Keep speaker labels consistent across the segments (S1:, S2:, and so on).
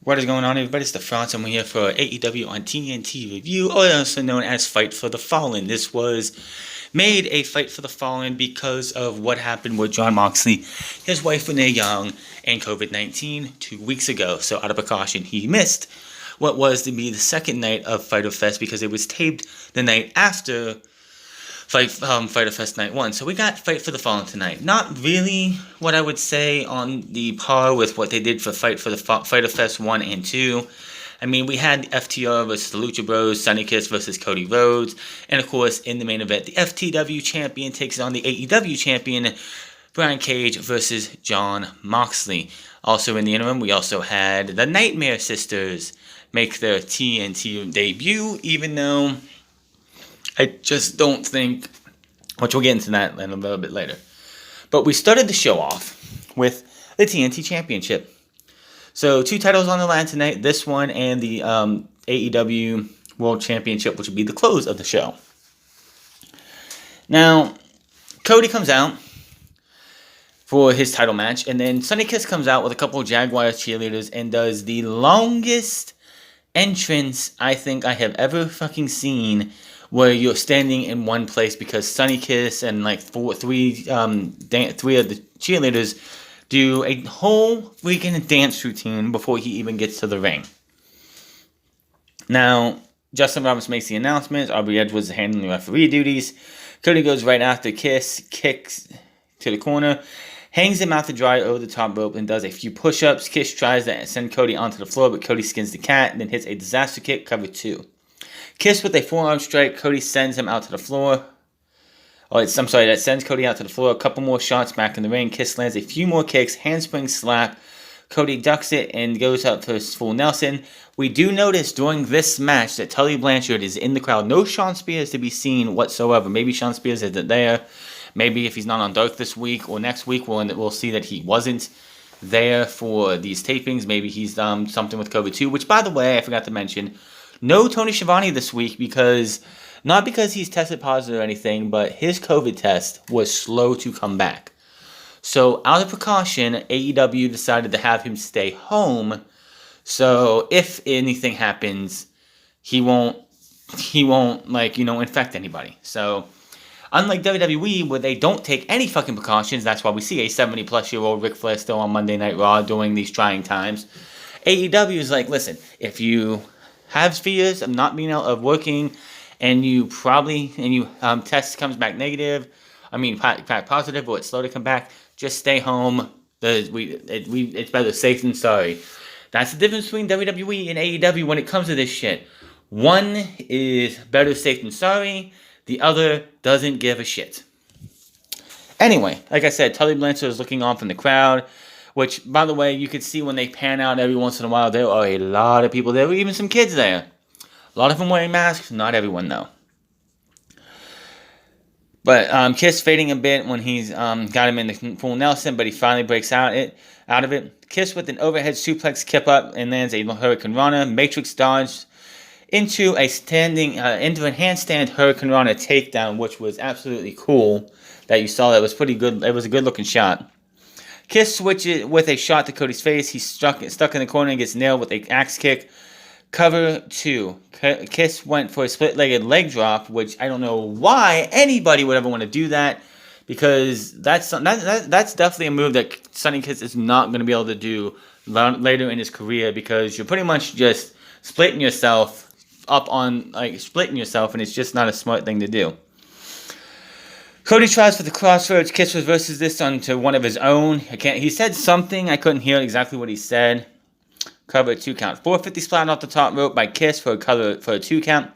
S1: What is going on, everybody? It's the France, and we're here for AEW on TNT review, also known as Fight for the Fallen. This was made a Fight for the Fallen because of what happened with Jon Moxley, his wife Renee Young, and COVID-19 2 weeks ago. So out of precaution, he missed what was to be the second night of Fyter Fest because it was taped the night after Fyter Fest Night 1. So we got Fight for the Fallen tonight. Not really what I would say on the par with what they did for Fyter Fest 1 and 2. I mean, we had FTR versus the Lucha Bros, Sonny Kiss versus Cody Rhodes, and of course, in the main event, the FTW champion takes on the AEW champion, Brian Cage versus Jon Moxley. Also in the interim, we also had the Nightmare Sisters make their TNT debut, even though I just don't think, which we'll get into that in a little bit later. But we started the show off with the TNT Championship. So 2 titles on the line tonight, this one and the AEW World Championship, which will be the close of the show. Now, Cody comes out for his title match, and then Sonny Kiss comes out with a couple of Jaguars cheerleaders and does the longest entrance I think I have ever fucking seen, where you're standing in one place because Sonny Kiss and like three of the cheerleaders do a whole freaking dance routine before he even gets to the ring. Now, Justin Roberts makes the announcements. Aubrey Edwards is handling the referee duties. Cody goes right after Kiss, kicks to the corner, hangs him out to dry over the top rope, and does a few push-ups. Kiss tries to send Cody onto the floor, but Cody skins the cat and then hits a disaster kick, cover 2. Kiss with a forearm strike. Cody sends him out to the floor. That sends Cody out to the floor. A couple more shots back in the ring. Kiss lands a few more kicks. Handspring slap. Cody ducks it and goes up for his full Nelson. We do notice during this match that Tully Blanchard is in the crowd. No Shawn Spears to be seen whatsoever. Maybe Shawn Spears isn't there. Maybe if he's not on Dark this week or next week, we'll see that he wasn't there for these tapings. Maybe he's something with COVID too. Which, by the way, I forgot to mention. No Tony Schiavone this week not because he's tested positive or anything, but his COVID test was slow to come back. So out of precaution, AEW decided to have him stay home. So if anything happens, he won't infect anybody. So unlike WWE, where they don't take any fucking precautions, that's why we see a 70-plus-year-old Ric Flair still on Monday Night Raw during these trying times. AEW is like, listen, if you have fears of not being able of working, and you test comes back negative, back positive, or it's slow to come back, just stay home. It's better safe than sorry. That's the difference between WWE and AEW when it comes to this shit. One is better safe than sorry. The other doesn't give a shit. Anyway, like I said, Tully Blanchard is looking on from the crowd, which, by the way, you could see when they pan out every once in a while, there are a lot of people there, were even some kids there. A lot of them wearing masks, not everyone though. But Kiss fading a bit when he's got him in the full Nelson, but he finally breaks out of it. Kiss with an overhead suplex kip up and lands a Hurricane Rana, Matrix dodge into a handstand Hurricane Rana takedown, which was absolutely cool. That you saw, that was pretty good. It was a good looking shot. Kiss switches with a shot to Cody's face. He's stuck in the corner and gets nailed with an axe kick. Cover 2. Kiss went for a split-legged leg drop, which I don't know why anybody would ever want to do that, because that's definitely a move that Sonny Kiss is not going to be able to do later in his career, because you're pretty much just splitting yourself, and it's just not a smart thing to do. Cody tries for the crossroads. Kiss reverses this onto one of his own. He said something. I couldn't hear exactly what he said. Cover 2 count. 450 splat off the top rope by Kiss for a 2 count.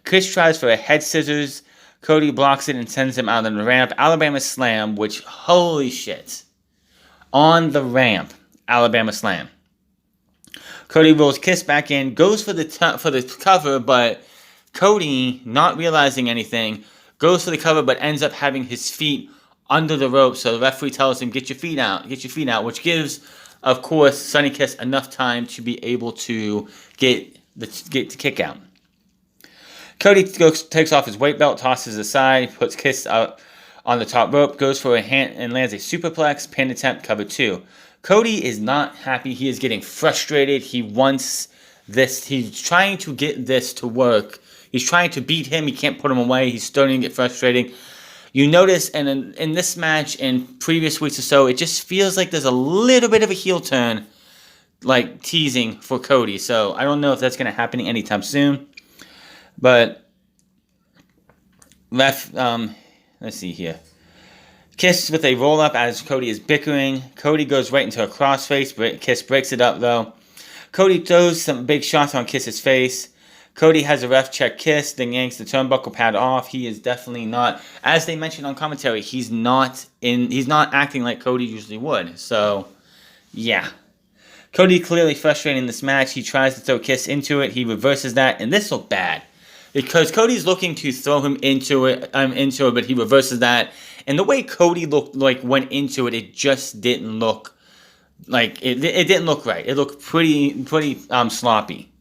S1: Kiss tries for a head scissors. Cody blocks it and sends him out on the ramp. Alabama slam, which, holy shit. On the ramp, Alabama slam. Cody rolls Kiss back in, goes for the cover, but Cody, not realizing anything, goes for the cover, but ends up having his feet under the rope. So the referee tells him, get your feet out, which gives, of course, Sonny Kiss enough time to be able to get the kick out. Cody takes off his weight belt, tosses it aside, puts Kiss up on the top rope, goes for a hand and lands a superplex, pin attempt, cover 2. Cody is not happy. He is getting frustrated. He wants this. He's trying to get this to work. He's trying to beat him. He can't put him away. He's starting to get frustrating. You notice in this match and previous weeks or so, it just feels like there's a little bit of a heel turn, like teasing for Cody. So I don't know if that's going to happen anytime soon. But let's see here. Kiss with a roll-up as Cody is bickering. Cody goes right into a crossface, but Kiss breaks it up, though. Cody throws some big shots on Kiss's face. Cody has a ref check Kiss, then yanks the turnbuckle pad off. He is definitely not, as they mentioned on commentary, he's not acting like Cody usually would. So, yeah. Cody clearly frustrating this match. He tries to throw Kiss into it. He reverses that, and this looked bad. Because Cody's looking to throw him into it, but he reverses that. And the way Cody went into it, it just didn't look like it didn't look right. It looked pretty sloppy.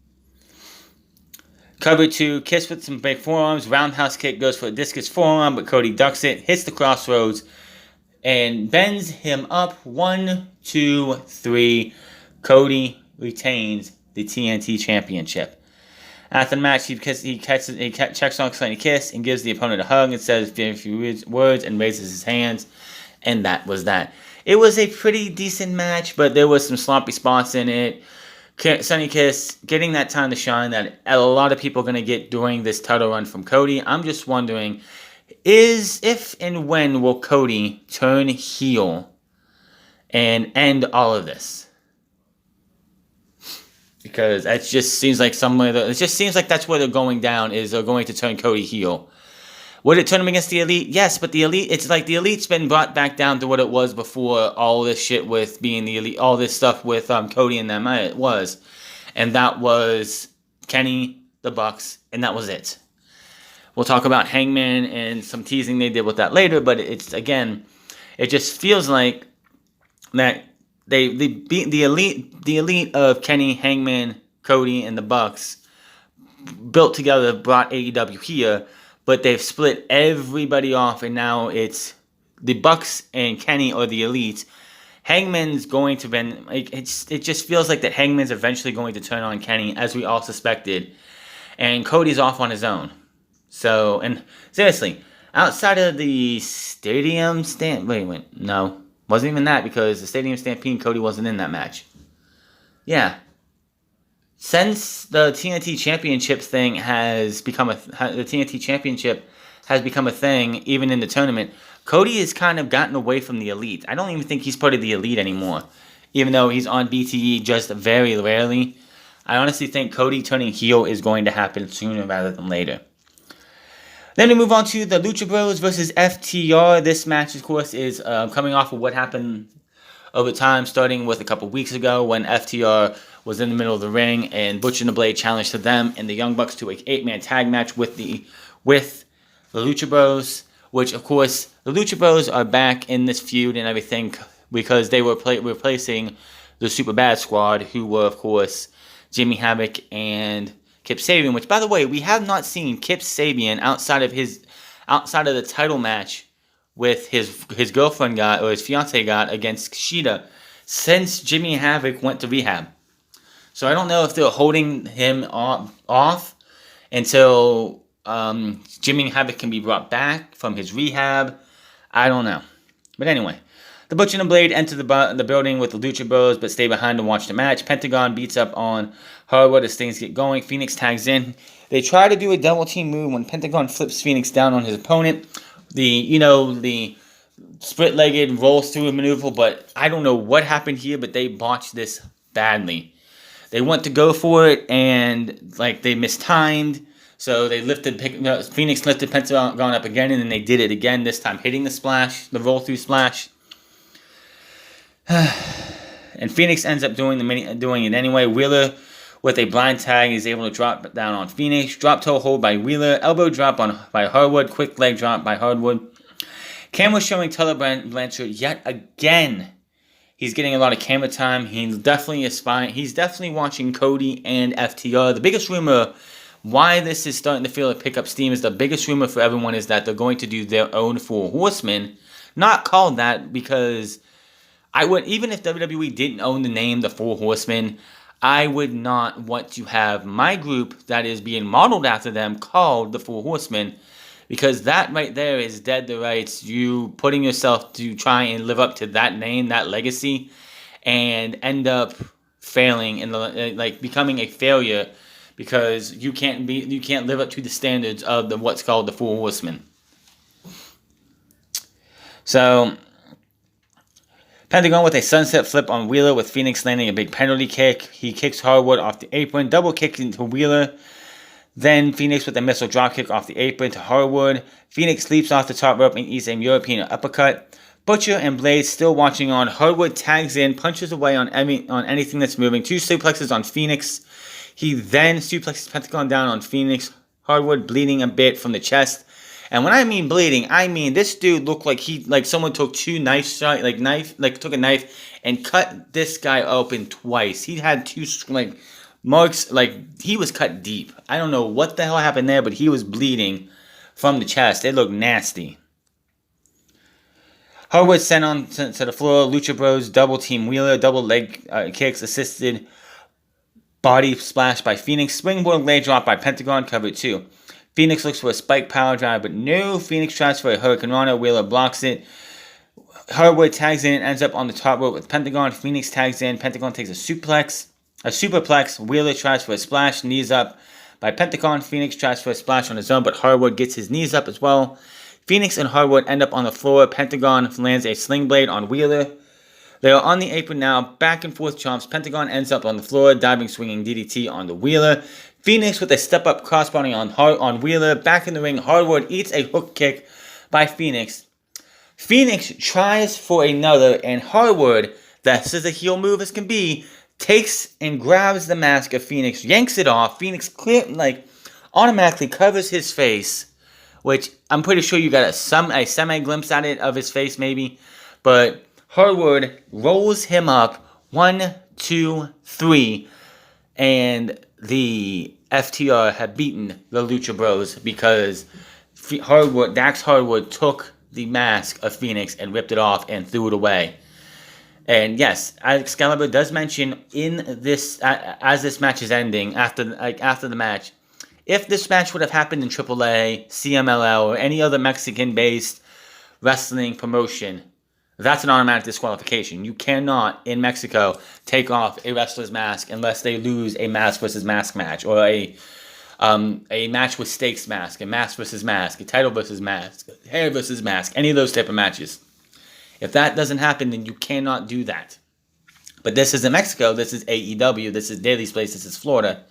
S1: Cover 2, Kiss with some big forearms. Roundhouse kick goes for a discus forearm, but Cody ducks it, hits the crossroads, and bends him up. 1, 2, 3. Cody retains the TNT Championship. After the match, he checks on Sonny Kiss and gives the opponent a hug and says a few words and raises his hands. And that was that. It was a pretty decent match, but there was some sloppy spots in it. Sonny Kiss getting that time to shine that a lot of people are going to get during this title run from Cody. I'm just wondering, if and when will Cody turn heel and end all of this? Because it just seems like that's where they're going down, is they're going to turn Cody heel. Would it turn him against the Elite? Yes, but the Elite, it's like the Elite's been brought back down to what it was before all this shit with being the Elite, all this stuff with Cody and them, it was. And that was Kenny, the Bucks, and that was it. We'll talk about Hangman and some teasing they did with that later, but it's, again, it just feels like that they beat the elite of Kenny, Hangman, Cody, and the Bucks built together, brought AEW here, but they've split everybody off, and now it's the Bucks and Kenny are the Elite. Hangman's going to be, it just feels like that Hangman's eventually going to turn on Kenny, as we all suspected, and Cody's off on his own. So, and seriously, outside of the Stadium no. Wasn't even that, because the Stadium Stampede, Cody wasn't in that match. Yeah. Since the TNT Championship thing has become a thing, even in the tournament, Cody has kind of gotten away from the Elite. I don't even think he's part of the Elite anymore, even though he's on BTE just very rarely. I honestly think Cody turning heel is going to happen sooner rather than later. Then we move on to the Lucha Bros versus FTR. This match, of course, is coming off of what happened over time, starting with a couple weeks ago when FTR was in the middle of the ring and Butcher and the Blade challenged to them and the Young Bucks to an 8-man tag match with the Lucha Bros, which, of course, the Lucha Bros are back in this feud and everything because they were replacing the Super Bad Squad, who were, of course, Jimmy Havoc and Kip Sabian, which, by the way, we have not seen Kip Sabian outside of the title match with his girlfriend or his fiance against Kushida since Jimmy Havoc went to rehab. So I don't know if they're holding him off until Jimmy Havoc can be brought back from his rehab. I don't know. But anyway, the Butcher and the Blade enter the building with the Lucha Bros, but stay behind to watch the match. Pentagon beats up on Hardwood as things get going. Phoenix tags in. They try to do a double team move when Pentagon flips Phoenix down on his opponent. The split-legged rolls through a maneuver, but I don't know what happened here, but they botched this badly. They went to go for it, and they mistimed. So they Phoenix lifted Pentagon up again, and then they did it again, this time hitting the roll-through splash. And Phoenix ends up doing it anyway. Wheeler, with a blind tag, is able to drop down on Phoenix. Drop toe hold by Wheeler. Elbow drop by Hardwood. Quick leg drop by Hardwood. Camera showing Tyler Blanchard yet again. He's getting a lot of camera time. He's definitely watching Cody and FTR. The biggest rumor why this is starting to feel like pick up steam is the biggest rumor for everyone is that they're going to do their own Four Horsemen. Not called that because I would, even if WWE didn't own the name The Four Horsemen, I would not want to have my group that is being modeled after them called The Four Horsemen, because that right there is dead to rights. You putting yourself to try and live up to that name, that legacy, and end up failing in the, like, becoming a failure because you can't live up to the standards of what's called The Four Horsemen. So Pentagon with a sunset flip on Wheeler, with Phoenix landing a big penalty kick. He kicks Harwood off the apron, double kick into Wheeler. Then Phoenix with a missile dropkick off the apron to Harwood. Phoenix leaps off the top rope and eats a European uppercut. Butcher and Blade still watching on. Harwood tags in, punches away on anything that's moving. 2 suplexes on Phoenix. He then suplexes Pentagon down on Phoenix. Harwood bleeding a bit from the chest. And when I mean bleeding, I mean this dude looked like someone took 2 took a knife and cut this guy open twice. He had 2 marks, he was cut deep. I don't know what the hell happened there, but he was bleeding from the chest. It looked nasty. Harwood sent on to the floor. Lucha Bros double team Wheeler, double leg kicks, assisted body splash by Phoenix, springboard leg drop by Pentagon, covered 2. Phoenix looks for a spike power drive, but no. Phoenix tries for a Hurricane Rana. Wheeler blocks it. Harwood tags in and ends up on the top rope with Pentagon. Phoenix tags in. Pentagon takes a superplex. Wheeler tries for a splash. Knees up by Pentagon. Phoenix tries for a splash on his own, but Harwood gets his knees up as well. Phoenix and Harwood end up on the floor. Pentagon lands a sling blade on Wheeler. They are on the apron now. Back and forth chomps. Pentagon ends up on the floor. Diving, swinging DDT on the Wheeler. Phoenix with a step-up crossbody on Wheeler. Back in the ring, Harwood eats a hook kick by Phoenix. Phoenix tries for another, and Harwood, that's as a heel move as can be, takes and grabs the mask of Phoenix, yanks it off. Phoenix automatically covers his face, which I'm pretty sure you got a semi-glimpse at it of his face maybe. But Harwood rolls him up, 1, 2, 3, and the FTR have beaten the Lucha Bros because Dax Harwood took the mask of Phoenix and ripped it off and threw it away. And yes, Excalibur does mention in this, as this match is ending, after the match, if this match would have happened in AAA, CMLL, or any other Mexican-based wrestling promotion, that's an automatic disqualification. You cannot, in Mexico, take off a wrestler's mask unless they lose a mask versus mask match, or a match with stakes mask, a mask versus mask, a title versus mask, hair versus mask, any of those type of matches. If that doesn't happen, then you cannot do that. But this isn't Mexico. This is AEW. This is Daly's place. This is Florida.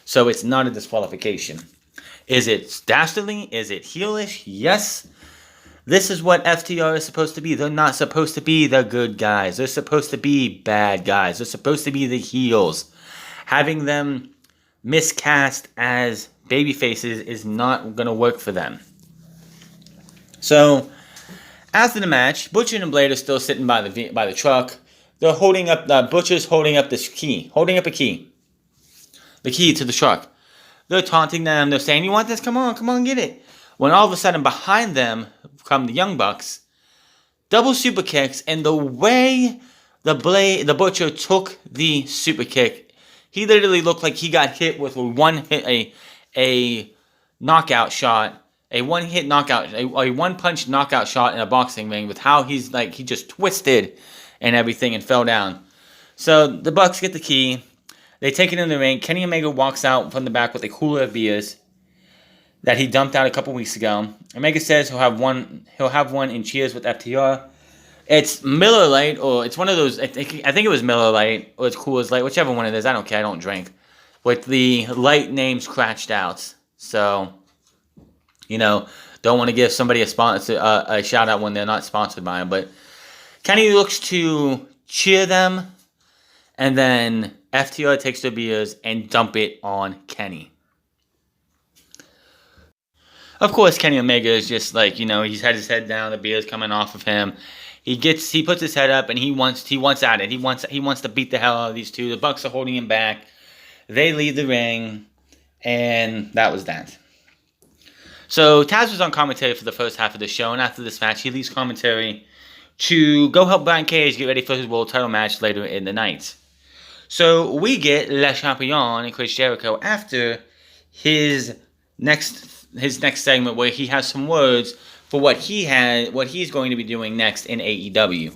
S1: So it's not a disqualification. Is it dastardly? Is it heelish? Yes. This is what FTR is supposed to be. They're not supposed to be the good guys. They're supposed to be bad guys. They're supposed to be the heels. Having them miscast as baby faces is not going to work for them. So after the match, Butcher and Blade are still sitting by the truck. They're holding up. Butcher's holding up this key. Holding up a key. The key to the truck. They're taunting them. They're saying, "You want this? Come on, get it." When all of a sudden behind them come the Young Bucks, double super kicks, and the way the Butcher took the super kick, he literally looked like he got hit with a knockout shot, a one-punch knockout shot in a boxing ring, with how he just twisted and everything and fell down. So the Bucks get the key. They take it in the ring. Kenny Omega walks out from the back with a cooler of beers that he dumped out a couple weeks ago. Omega says he'll have one in Cheers with FTR. It's Miller Lite, or it's one of those, I think it was Miller Lite, or it's Coors Light, whichever one it is. I don't care, I don't drink. With the light name scratched out. So, don't want to give somebody a shout out when they're not sponsored by him. But Kenny looks to cheer them, and then FTR takes their beers and dump it on Kenny. Of course, Kenny Omega is just he's had his head down, the beer's coming off of him. He puts his head up and he wants at it. He wants to beat the hell out of these two. The Bucks are holding him back. They leave the ring, and that was that. So Taz was on commentary for the first half of the show, and after this match, he leaves commentary to go help Brian Cage get ready for his world title match later in the night. So we get Le Champion and Chris Jericho after his next segment, where he has some words for what he's going to be doing next in AEW.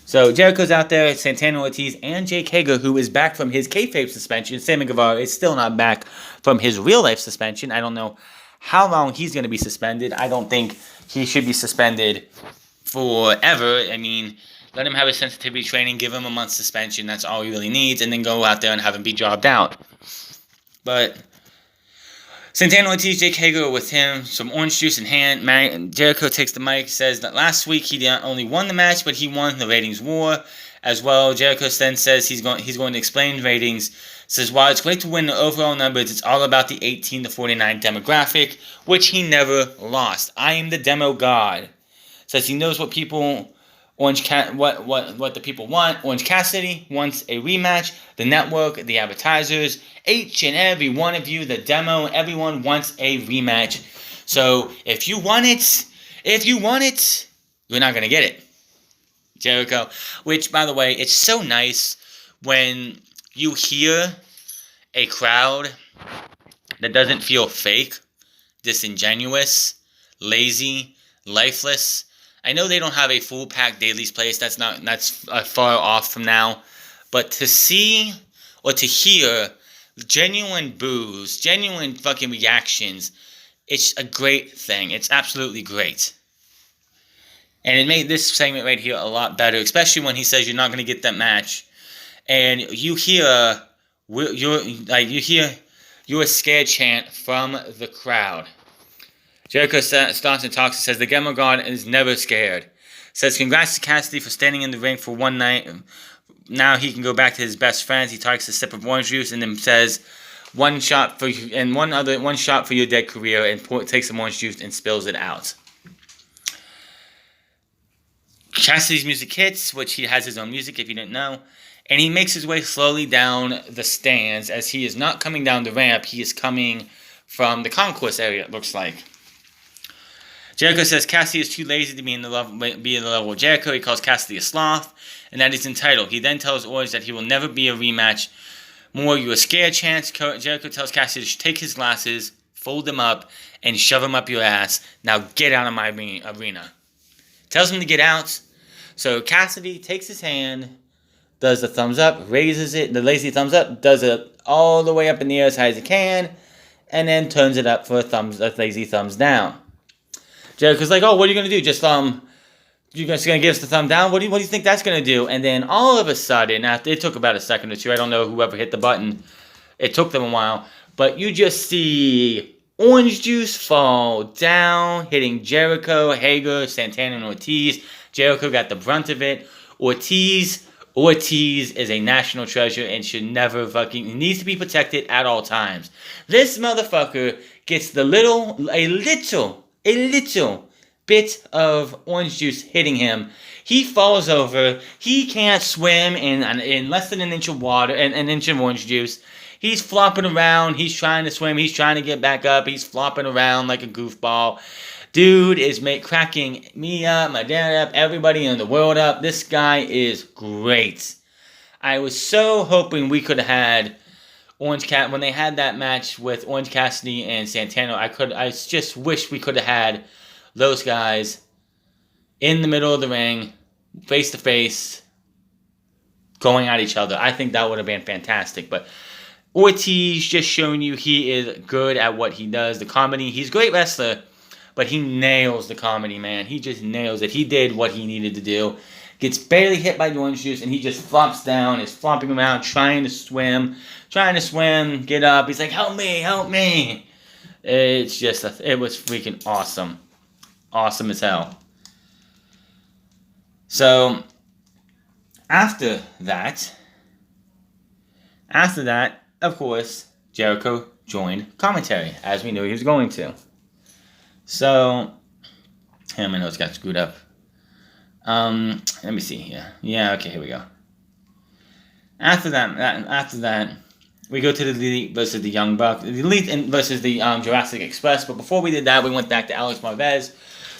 S1: So Jericho's out there, Santana Ortiz, and Jake Hager, who is back from his kayfabe suspension. Sammy Guevara is still not back from his real-life suspension. I don't know how long he's going to be suspended. I don't think he should be suspended forever. I mean, let him have his sensitivity training, give him a month's suspension. That's all he really needs, and then go out there and have him be jobbed out. But Santana Ortiz, Jake Hager with him, some orange juice in hand. Jericho takes the mic, says that last week he not only won the match, but he won the ratings war as well. Jericho then says he's going to explain ratings. Says while it's great to win the overall numbers, it's all about the 18 to 49 demographic, which he never lost. I am the demo god. Says he knows what people what the people want. Orange Cassidy wants a rematch. The network, the advertisers, each and every one of you, the demo, everyone wants a rematch. So if you want it, you're not gonna get it. Jericho, which by the way, it's so nice when you hear a crowd that doesn't feel fake, disingenuous, lazy, lifeless. I know they don't have a full packed Daily's place. That's far off from now. But to see or to hear genuine boos, genuine fucking reactions, it's a great thing. It's absolutely great. And it made this segment right here a lot better, especially when he says you're not going to get that match, and you hear your scared chant from the crowd. Jericho starts and talks and says the Demo God is never scared. Says congrats to Cassidy for standing in the ring for one night. Now he can go back to his best friends. He takes a sip of orange juice and then says one shot for your dead career, and takes some orange juice and spills it out. Cassidy's music hits, which he has his own music if you didn't know, and he makes his way slowly down the stands. As he is not coming down the ramp, he is coming from the concourse area, it looks like. Jericho says Cassidy is too lazy to be in the level of Jericho. He calls Cassidy a sloth, and that he's entitled. He then tells Orange that he will never be a rematch. More, you a scared chance. Jericho tells Cassidy to take his glasses, fold them up, and shove them up your ass. Now get out of my arena. Tells him to get out. So Cassidy takes his hand, does the thumbs up, raises it, the lazy thumbs up, does it all the way up in the air as high as he can, and then turns it up for a lazy thumbs down. Jericho's like, oh, what are you going to do? You're just going to give us the thumb down? What do you think that's going to do? And then all of a sudden, after it took about a second or two, I don't know whoever hit the button, it took them a while, but you just see orange juice fall down, hitting Jericho, Hager, Santana, and Ortiz. Jericho got the brunt of it. Ortiz is a national treasure and should never needs to be protected at all times. This motherfucker gets a little bit of orange juice hitting him. He falls over. He can't swim in less than an inch of water, an inch of orange juice. He's flopping around. He's trying to swim. He's trying to get back up. He's flopping around like a goofball. Dude is cracking me up, my dad up, everybody in the world up. This guy is great. I was so hoping we could have had when they had that match with Orange Cassidy and Santana. I just wish we could have had those guys in the middle of the ring, face to face, going at each other. I think that would have been fantastic. But Ortiz just showing you he is good at what he does. The comedy, he's a great wrestler, but he nails the comedy, man. He just nails it. He did what he needed to do. Gets barely hit by the orange juice, and he just flops down, is flopping around, trying to swim, get up. He's like, help me. It's just, it was freaking awesome. Awesome as hell. So, after that, of course, Jericho joined commentary, as we knew he was going to. So, my notes got screwed up. Let me see here. Yeah, okay, here we go. After that, we go to the Elite versus the Young Bucks. The Elite versus the Jurassic Express. But before we did that, we went back to Alex Marvez,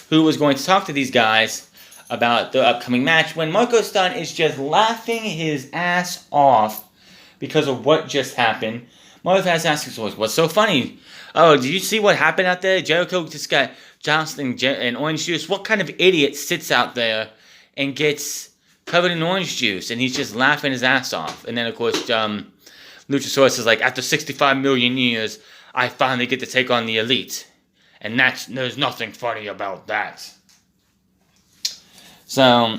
S1: who was going to talk to these guys about the upcoming match when Marco Stunt is just laughing his ass off because of what just happened. Marco has asked his what's so funny? Oh, did you see what happened out there? Jericho just got doused in orange juice. What kind of idiot sits out there and gets covered in orange juice? And he's just laughing his ass off. And then, of course, Luchasaurus is like, after 65 million years, I finally get to take on the Elite. And there's nothing funny about that. So,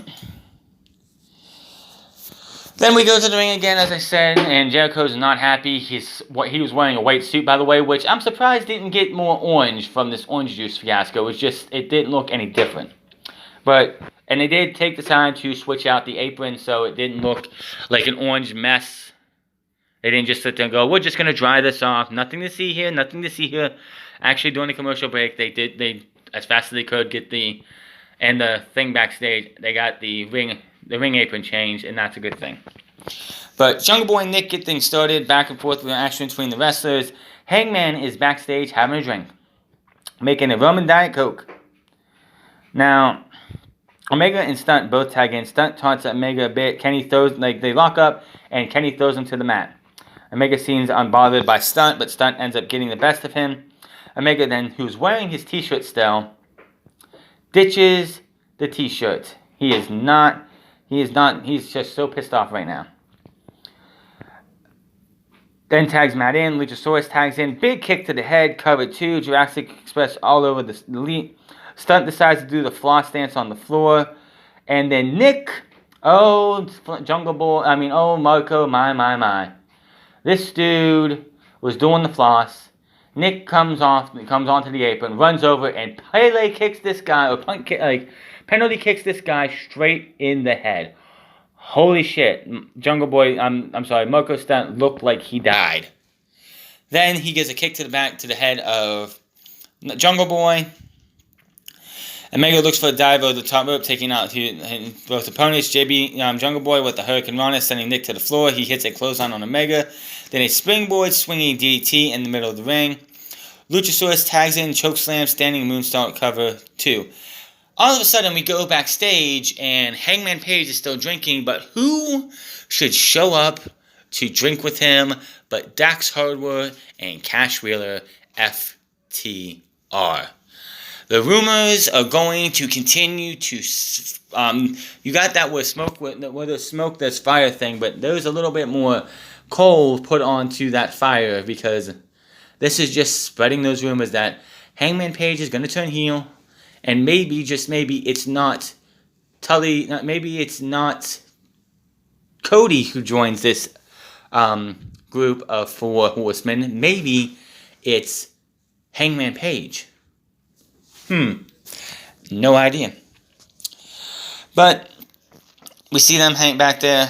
S1: then we go to the ring again, as I said, and Jericho's not happy. He was wearing a white suit, by the way, which I'm surprised didn't get more orange from this orange juice fiasco. It didn't look any different. And they did take the time to switch out the apron so it didn't look like an orange mess. They didn't just sit there and go, we're just going to dry this off. Nothing to see here, nothing to see here. Actually, during the commercial break, they as fast as they could, get the thing backstage. They got the ring apron changed, and that's a good thing. But Jungle Boy and Nick get things started, back and forth with action between the wrestlers. Hangman is backstage having a drink, making a rum and Diet Coke. Now, Omega and Stunt both tag in. Stunt taunts Omega a bit. They lock up, and Kenny throws him to the mat. Omega seems unbothered by Stunt, but Stunt ends up getting the best of him. Omega then, who's wearing his t-shirt still, ditches the t-shirt. He's just so pissed off right now. Then tags Matt in. Luchasaurus tags in. Big kick to the head. Cover 2. Jurassic Express all over the Elite. Stunt decides to do the floss dance on the floor. And then Nick. Marco, my. This dude was doing the floss. Nick comes onto the apron, runs over, and penalty kicks this guy straight in the head. Holy shit. Marco Stunt looked like he died. Then he gives a kick to the head of Jungle Boy. Omega looks for a dive over the top rope, taking out both opponents. Jungle Boy with the Hurricane Rana, sending Nick to the floor. He hits a clothesline on Omega. Then a springboard swinging DDT in the middle of the ring. Luchasaurus tags in, chokeslam, standing moonsault, cover 2. All of a sudden, we go backstage, and Hangman Page is still drinking, but who should show up to drink with him but Dax Hardwood and Cash Wheeler, FTR. The rumors are going to continue to, you got that with there's smoke, there's fire thing, but there's a little bit more coal put onto that fire, because this is just spreading those rumors that Hangman Page is going to turn heel, and maybe, just maybe, it's not Tully, maybe it's not Cody who joins this group of 4 horsemen. Maybe it's Hangman Page. No idea. But we see them hang back there.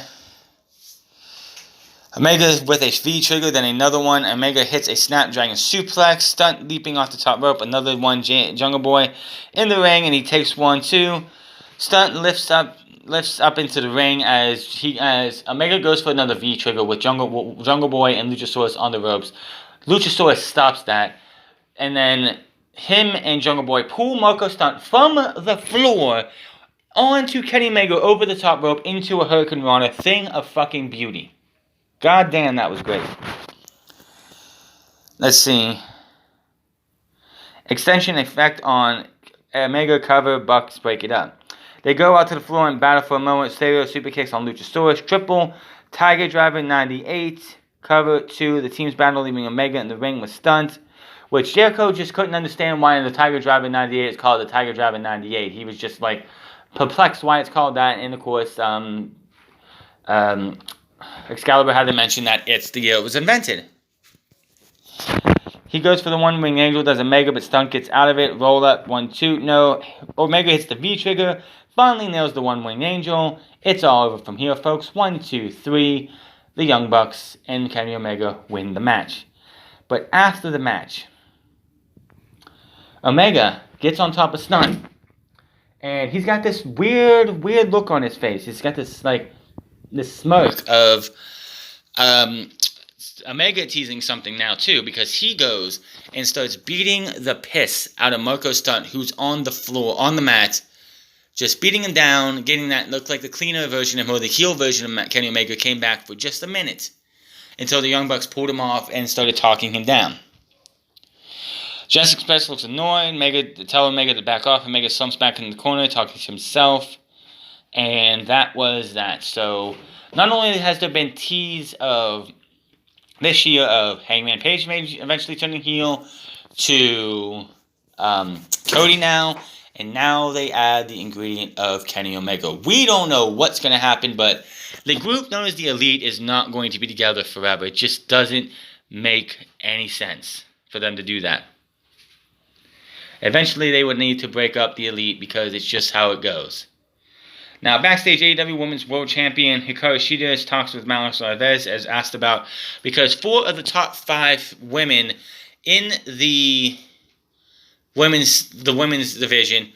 S1: Omega with a V trigger, then another one. Omega hits a Snapdragon suplex. Stunt leaping off the top rope. Another one, Jungle Boy in the ring, and he takes 1, 2. Stunt lifts up into the ring as Omega goes for another V trigger with Jungle Boy and Luchasaurus on the ropes. Luchasaurus stops that, and then him and Jungle Boy pull Marco Stunt from the floor onto Kenny Omega over the top rope into a Hurricane Rana. Thing of fucking beauty. God damn, that was great. Let's see. Extension effect on Omega cover. Bucks break it up. They go out to the floor and battle for a moment. Stereo super kicks on Luchasaurus. Triple Tiger Driver 98. Cover 2. The team's battle, leaving Omega in the ring with Stunt, which Jericho just couldn't understand why the Tiger Driver 98 is called the Tiger Driver 98. He was just like perplexed why it's called that. And of course, Excalibur had to mention that it's the year it was invented. He goes for the one-wing angel, does Omega, but Stunt gets out of it. Roll up, 1, 2, no. Omega hits the V-trigger, finally nails the one-wing angel. It's all over from here, folks. 1, 2, 3. The Young Bucks and Kenny Omega win the match. But after the match, Omega gets on top of Stunt, and he's got this weird look on his face. He's got this smirk of Omega teasing something now too, because he goes and starts beating the piss out of Marco Stunt, who's on the floor, on the mat, just beating him down, getting that look like the cleaner version of him, or the heel version of Kenny Omega came back for just a minute until the Young Bucks pulled him off and started talking him down. Jurassic Express looks annoyed. Omega telling Omega to back off. Omega slumps back in the corner, talking to himself. And that was that. So, not only has there been tease of this year of Hangman Page maybe eventually turning heel to Cody now, and now they add the ingredient of Kenny Omega. We don't know what's going to happen, but the group known as the Elite is not going to be together forever. It just doesn't make any sense for them to do that. Eventually, they would need to break up the Elite because it's just how it goes. Now, backstage, AEW Women's World Champion Hikaru Shida talks with Malas Alves as asked about, because 4 of the top 5 women in the women's division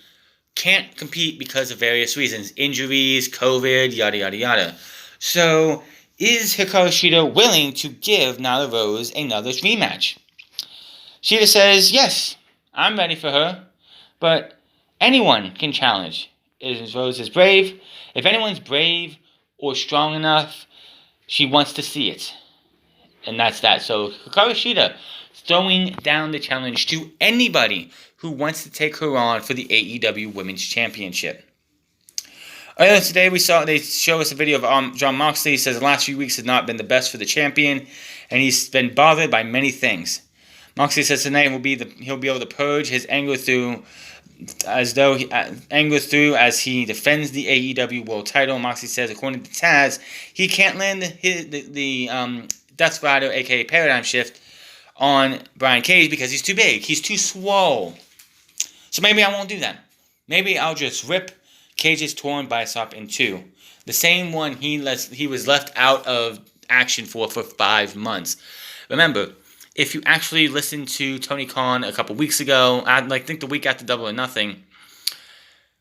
S1: can't compete because of various reasons. Injuries, COVID, yada, yada, yada. So, is Hikaru Shida willing to give Nyla Rose another rematch? Shida says, yes, I'm ready for her, but anyone can challenge. Rose is brave. If anyone's brave or strong enough, she wants to see it. And that's that. So Hikaru Shida throwing down the challenge to anybody who wants to take her on for the AEW Women's Championship. Earlier today, they show us a video of Jon Moxley. He says the last few weeks have not been the best for the champion, and he's been bothered by many things. Moxley says tonight he'll be able to purge his anger through as he defends the AEW World Title. Moxley says, according to Taz, he can't land the Death Rider, aka Paradigm Shift, on Brian Cage because he's too big. He's too swole. So maybe I won't do that. Maybe I'll just rip Cage's torn bicep in 2. The same one he was left out of action for 5 months. Remember, if you actually listened to Tony Khan a couple weeks ago, I think the week after Double or Nothing,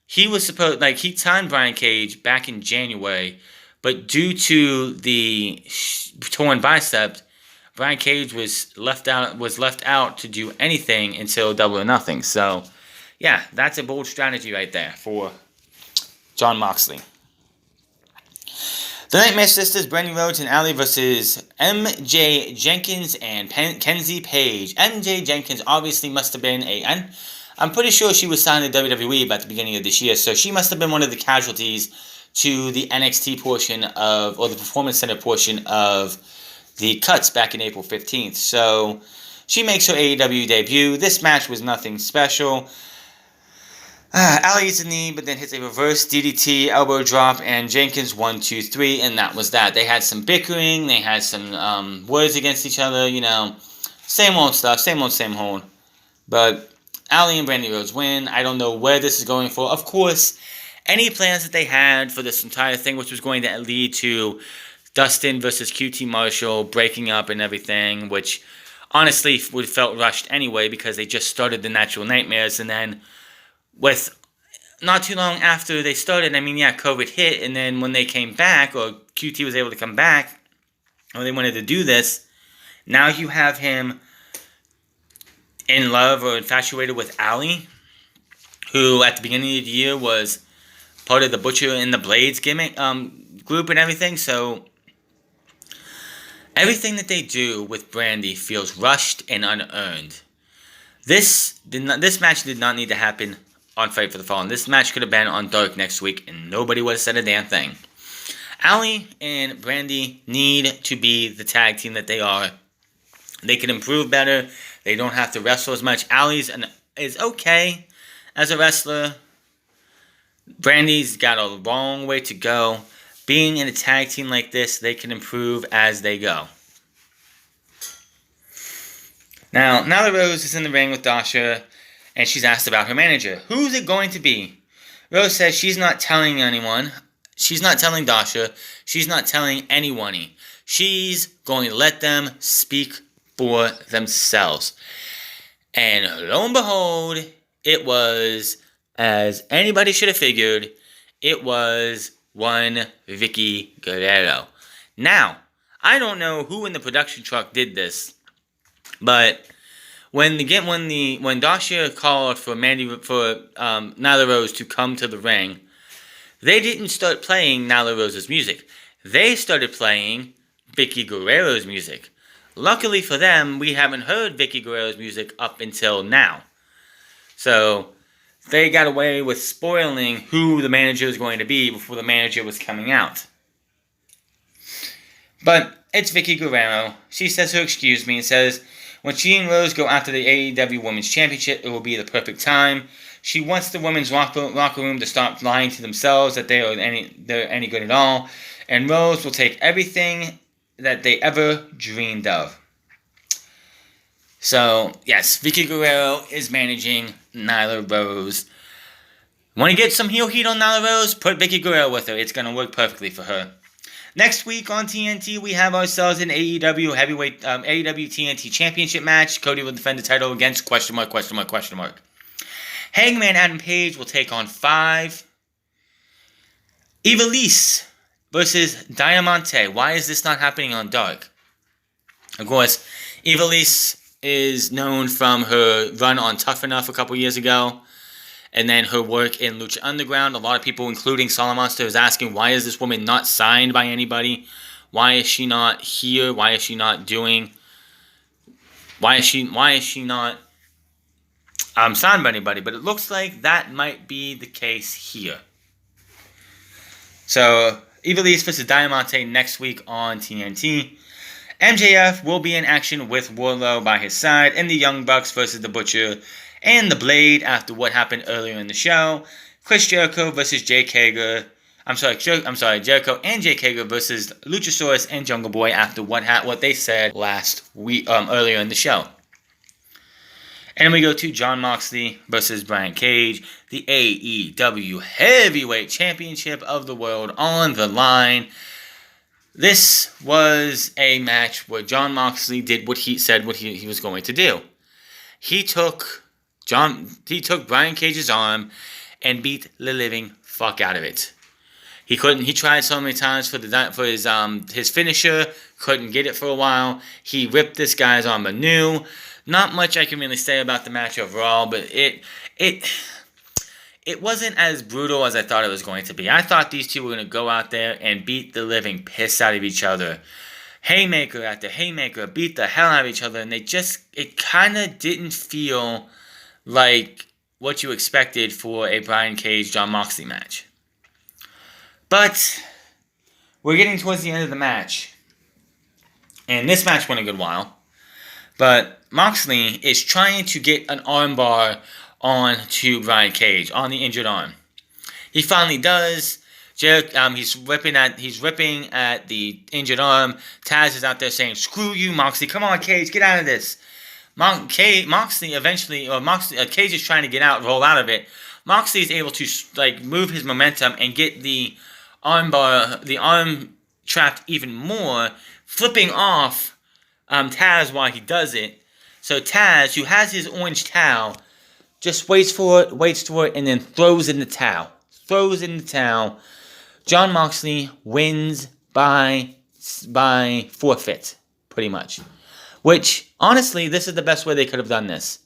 S1: he was he signed Brian Cage back in January, but due to the torn bicep, Brian Cage was left out to do anything until Double or Nothing. So, yeah, that's a bold strategy right there for Jon Moxley. The Nightmare Sisters, Brandy Rhodes and Allie versus MJ Jenkins and Kenzie Page. MJ Jenkins obviously must have been I'm pretty sure she was signed to WWE at the beginning of this year, so she must have been one of the casualties to the NXT portion or the Performance Center portion of the cuts back in April 15th. So she makes her AEW debut. This match was nothing special. Allie hits a knee, but then hits a reverse DDT, elbow drop, and Jenkins 1, 2, 3, and that was that. They had some bickering, they had some words against each other, same old stuff, same old. But Allie and Brandy Rhodes win. I don't know where this is going for. Of course, any plans that they had for this entire thing, which was going to lead to Dustin versus QT Marshall breaking up and everything, which honestly would have felt rushed anyway because they just started the Natural Nightmares, and then with not too long after they started, COVID hit, and then when they came back, or QT was able to come back, or they wanted to do this, now you have him in love or infatuated with Allie, who at the beginning of the year was part of the Butcher and the Blades gimmick group and everything. So everything that they do with Brandy feels rushed and unearned. This match did not need to happen on Fight for the Fallen. This match could have been on Dark next week, and nobody would have said a damn thing. Allie and Brandy need to be the tag team that they are. They can improve better. They don't have to wrestle as much. Allie is okay as a wrestler. Brandy's got a long way to go. Being in a tag team like this, they can improve as they go. Now Nyla Rose is in the ring with Dasha, and she's asked about her manager. Who's it going to be? Rose says she's not telling anyone. She's not telling Dasha. She's not telling anyone. She's going to let them speak for themselves. And lo and behold, it was, as anybody should have figured, it was one Vicky Guerrero. Now, I don't know who in the production truck did this, but when Dasha called for Nyla Rose to come to the ring, they didn't start playing Nyla Rose's music. They started playing Vicky Guerrero's music. Luckily for them, we haven't heard Vicky Guerrero's music up until now. So they got away with spoiling who the manager was going to be before the manager was coming out. But it's Vicky Guerrero. She says her excuse me and says when she and Rose go after the AEW Women's Championship, it will be the perfect time. She wants the women's locker room to stop lying to themselves that they're any good at all. And Rose will take everything that they ever dreamed of. So, yes, Vicky Guerrero is managing Nyla Rose. Want to get some heel heat on Nyla Rose? Put Vicky Guerrero with her. It's going to work perfectly for her. Next week on TNT, we have ourselves an AEW heavyweight AEW TNT Championship match. Cody will defend the title against ? Hangman Adam Page will take on 5. Ivelisse versus Diamante. Why is this not happening on Dark? Of course, Ivelisse is known from her run on Tough Enough a couple years ago, and then her work in Lucha Underground. A lot of people, including Salamonster, is asking, why is this woman not signed by anybody? Why is she not here? Why is she not doing... Why is she not signed by anybody? But it looks like that might be the case here. So, Ivelisse versus Diamante next week on TNT. MJF will be in action with Wardlow by his side, and the Young Bucks versus the Butcher and the Blade after what happened earlier in the show. Chris Jericho versus Jake Hager. Jericho and Jake Hager versus Luchasaurus and Jungle Boy after what they said last week earlier in the show. And we go to Jon Moxley versus Brian Cage, the AEW Heavyweight Championship of the World on the line. This was a match where Jon Moxley did what he said he was going to do. He took Brian Cage's arm and beat the living fuck out of it. He tried so many times for his finisher, couldn't get it for a while. He ripped this guy's arm anew. Not much I can really say about the match overall, but it wasn't as brutal as I thought it was going to be. I thought these two were going to go out there and beat the living piss out of each other. Haymaker after haymaker, beat the hell out of each other, and it kind of didn't feel like what you expected for a Brian Cage-Jon Moxley match. But we're getting towards the end of the match, and this match went a good while, but Moxley is trying to get an armbar on to Brian Cage on the injured arm. He finally does. He's ripping at the injured arm. Taz is out there saying, "Screw you, Moxley! Come on, Cage, get out of this." Cage is trying to get out, roll out of it. Moxley is able to move his momentum and get the arm trapped even more, flipping off Taz while he does it. So Taz, who has his orange towel, just waits for it, and then throws in the towel. Jon Moxley wins by forfeit, pretty much. Which, honestly, this is the best way they could have done this.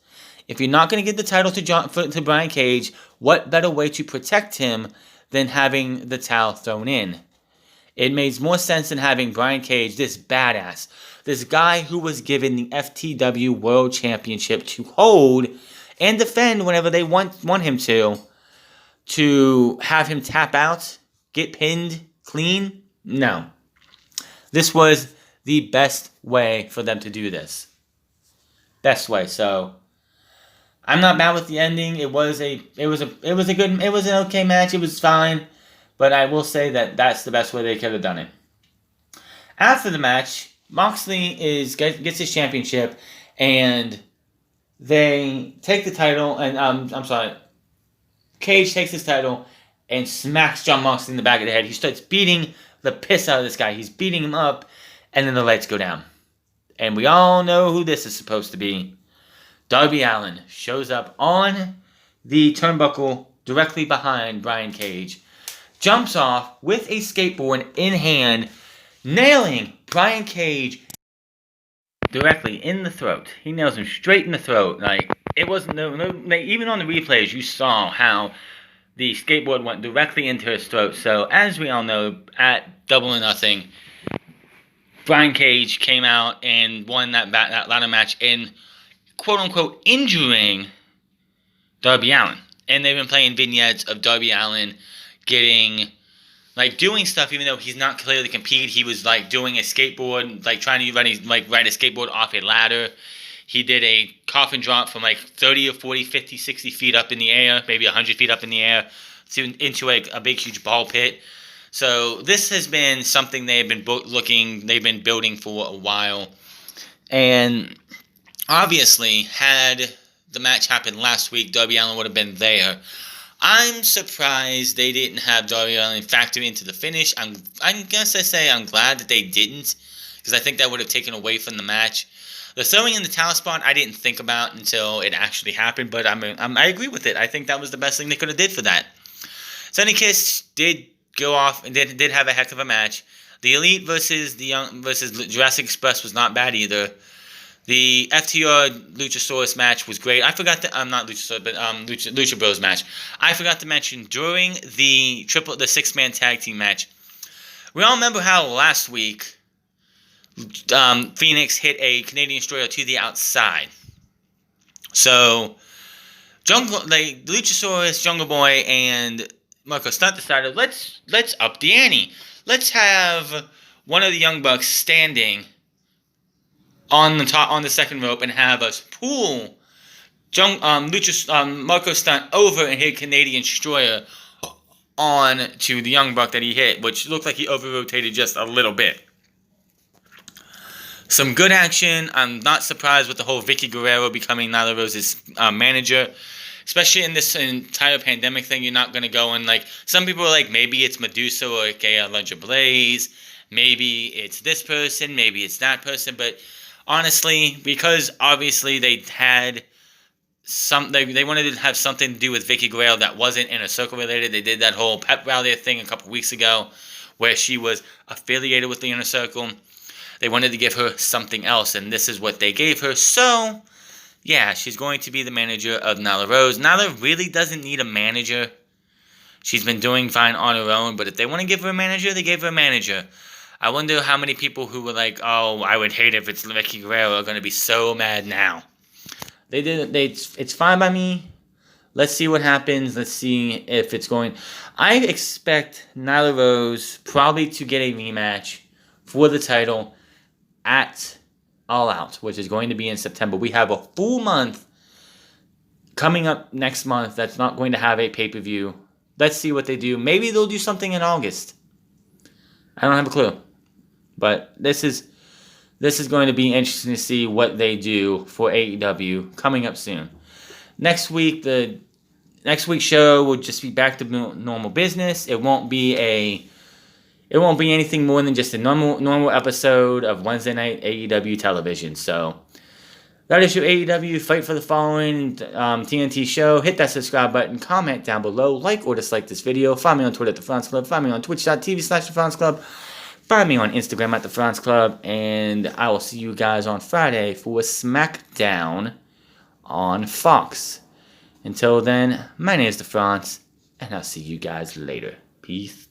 S1: If you're not going to give the title to Brian Cage, what better way to protect him than having the towel thrown in? It makes more sense than having Brian Cage, this badass, this guy who was given the FTW World Championship to hold and defend whenever they want him to have him tap out, get pinned clean. No. This was the best way for them to do this. Best way. So I'm not mad with the ending. It was an okay match. It was fine, but I will say that that's the best way they could have done it. After the match, Moxley gets his championship, and they take the title, and Cage takes his title and smacks Jon Moxley in the back of the head. He starts beating the piss out of this guy. He's beating him up, and then the lights go down. And we all know who this is supposed to be. Darby Allin shows up on the turnbuckle directly behind Brian Cage, jumps off with a skateboard in hand, nailing Brian Cage directly in the throat. He nails him straight in the throat. It wasn't even on the replays you saw how the skateboard went directly into his throat. So, as we all know, at Double or Nothing, Brian Cage came out and won that ladder match in, quote-unquote, injuring Darby Allin. And they've been playing vignettes of Darby Allin getting, doing stuff even though he's not clearly competed. He was, doing a skateboard, trying to ride a skateboard off a ladder. He did a coffin drop from 30 or 40, 50, 60 feet up in the air, maybe 100 feet up in the air, into a big, huge ball pit. So this has been something they've been building for a while. And obviously, had the match happened last week, Darby Allin would have been there. I'm surprised they didn't have Darby Allin factor into the finish. I'm glad that they didn't, because I think that would have taken away from the match. The throwing in the towel spot I didn't think about until it actually happened, but I agree with it. I think that was the best thing they could have did for that. Sonny Kiss did go off and did have a heck of a match. The Elite versus Jurassic Express was not bad either. The FTR Luchasaurus match was great. I forgot not Luchasaurus, but Lucha Bros match. I forgot to mention during the 6-man tag team match. We all remember how last week Phoenix hit a Canadian Destroyer to the outside. So Luchasaurus, Jungle Boy, and Marco Stunt decided, let's up the ante. Let's have one of the Young Bucks standing on the second rope and have us pull Marco Stunt over and hit Canadian Destroyer on to the Young Buck that he hit, which looked like he over-rotated just a little bit. Some good action. I'm not surprised with the whole Vicky Guerrero becoming Nyla Rose's manager. Especially in this entire pandemic thing, you're not going to go and, some people are like, maybe it's Medusa or Alundra Blaze. Maybe it's this person. Maybe it's that person. But honestly, because obviously they had they wanted to have something to do with Vicky Guerrero that wasn't Inner Circle related. They did that whole pep rally thing a couple weeks ago where she was affiliated with the Inner Circle. They wanted to give her something else, and this is what they gave her. So, yeah, she's going to be the manager of Nyla Rose. Nyla really doesn't need a manager. She's been doing fine on her own, but if they want to give her a manager, they gave her a manager. I wonder how many people who were like, oh, I would hate if it's Vicky Guerrero are going to be so mad now. It's fine by me. Let's see what happens. Let's see if it's going. I expect Nyla Rose probably to get a rematch for the title at All Out, which is going to be in September. We have a full month coming up next month that's not going to have a pay-per-view. Let's see what they do. Maybe they'll do something in August. I don't have a clue. But this is going to be interesting to see what they do for AEW coming up soon. Next week's show will just be back to normal business. It won't be anything more than just a normal episode of Wednesday night AEW television. So that is your AEW Fight for the Following TNT show. Hit that subscribe button, comment down below, like or dislike this video. Find me on Twitter at The France Club. Find me on twitch.tv/The France Club. Find me on Instagram at The France Club. And I will see you guys on Friday for SmackDown on Fox. Until then, my name is The France, and I'll see you guys later. Peace.